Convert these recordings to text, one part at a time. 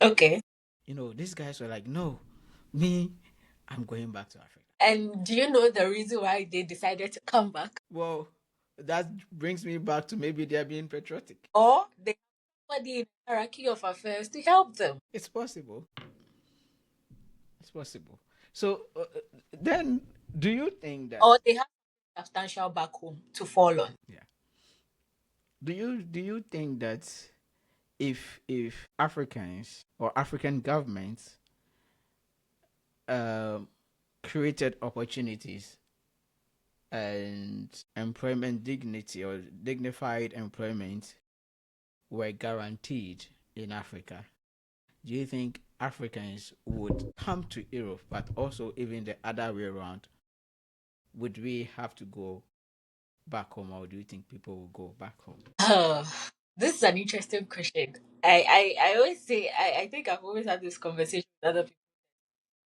Okay. These guys were like, no, me, I'm going back to Africa. And do you know the reason why they decided to come back? Well, that brings me back to maybe they're being patriotic. Or they have somebody in the hierarchy of affairs to help them? It's possible. It's possible. So then, do you think that? Or they have substantial back home to fall on? Yeah. Do you think that if Africans or African governments um created opportunities and employment dignity or dignified employment were guaranteed in Africa, do you think Africans would come to Europe, but also even the other way around? Would we have to go back home, or do you think people will go back home? Uh, this is an interesting question. I always say, I think I've always had this conversation with other people.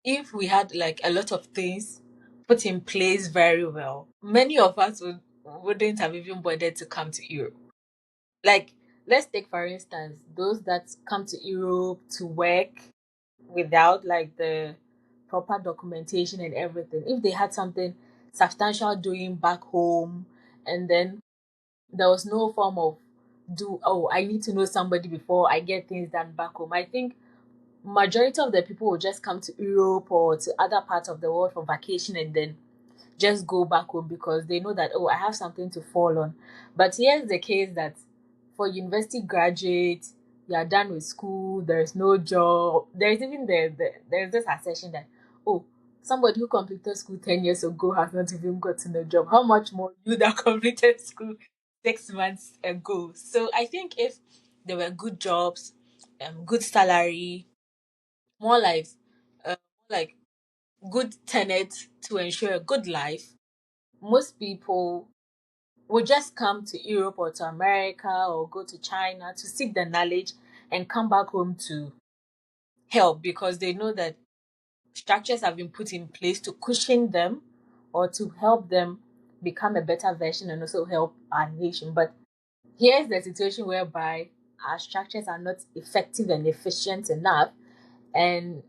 If we had like a lot of things put in place very well, many of us wouldn't have even bothered to come to Europe. Like, let's take for instance those that come to Europe to work without like the proper documentation and everything. If they had something substantial doing back home, and then there was no form of I need to know somebody before I get things done back home. I think majority of the people will just come to Europe or to other parts of the world for vacation and then just go back home because they know that, oh, I have something to fall on. But here's the case that for university graduates, you are done with school, there's no job. There's even there's this assertion that, oh, somebody who completed school 10 years ago has not even gotten a job. How much more you that completed school 6 months ago? So I think if there were good jobs, good salary, more like like good tenants to ensure a good life, most people would just come to Europe or to America or go to China to seek the knowledge and come back home to help because they know that structures have been put in place to cushion them or to help them become a better version and also help our nation. But here's the situation whereby our structures are not effective and efficient enough. And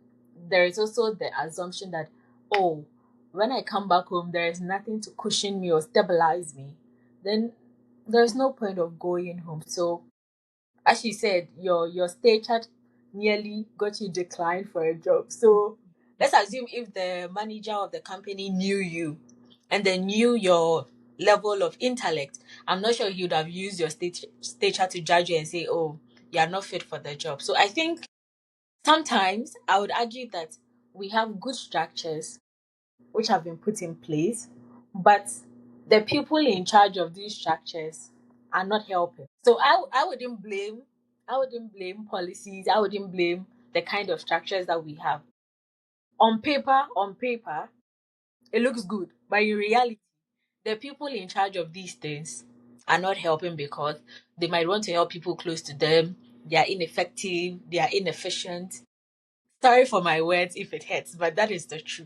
there is also the assumption that, oh, when I come back home, there is nothing to cushion me or stabilize me. Then there's no point of going home. So, as you said, your stage had nearly got you declined for a job. So, let's assume if the manager of the company knew you and then knew your level of intellect, I'm not sure he would have used your stature to judge you and say, oh, you are not fit for the job. So, I think sometimes I would argue that we have good structures which have been put in place, but the people in charge of these structures are not helping. So I wouldn't blame policies. I wouldn't blame the kind of structures that we have. On paper, it looks good, but in reality, the people in charge of these things are not helping because they might want to help people close to them. They are ineffective. They are inefficient. Sorry for my words if it hurts, but that is the truth.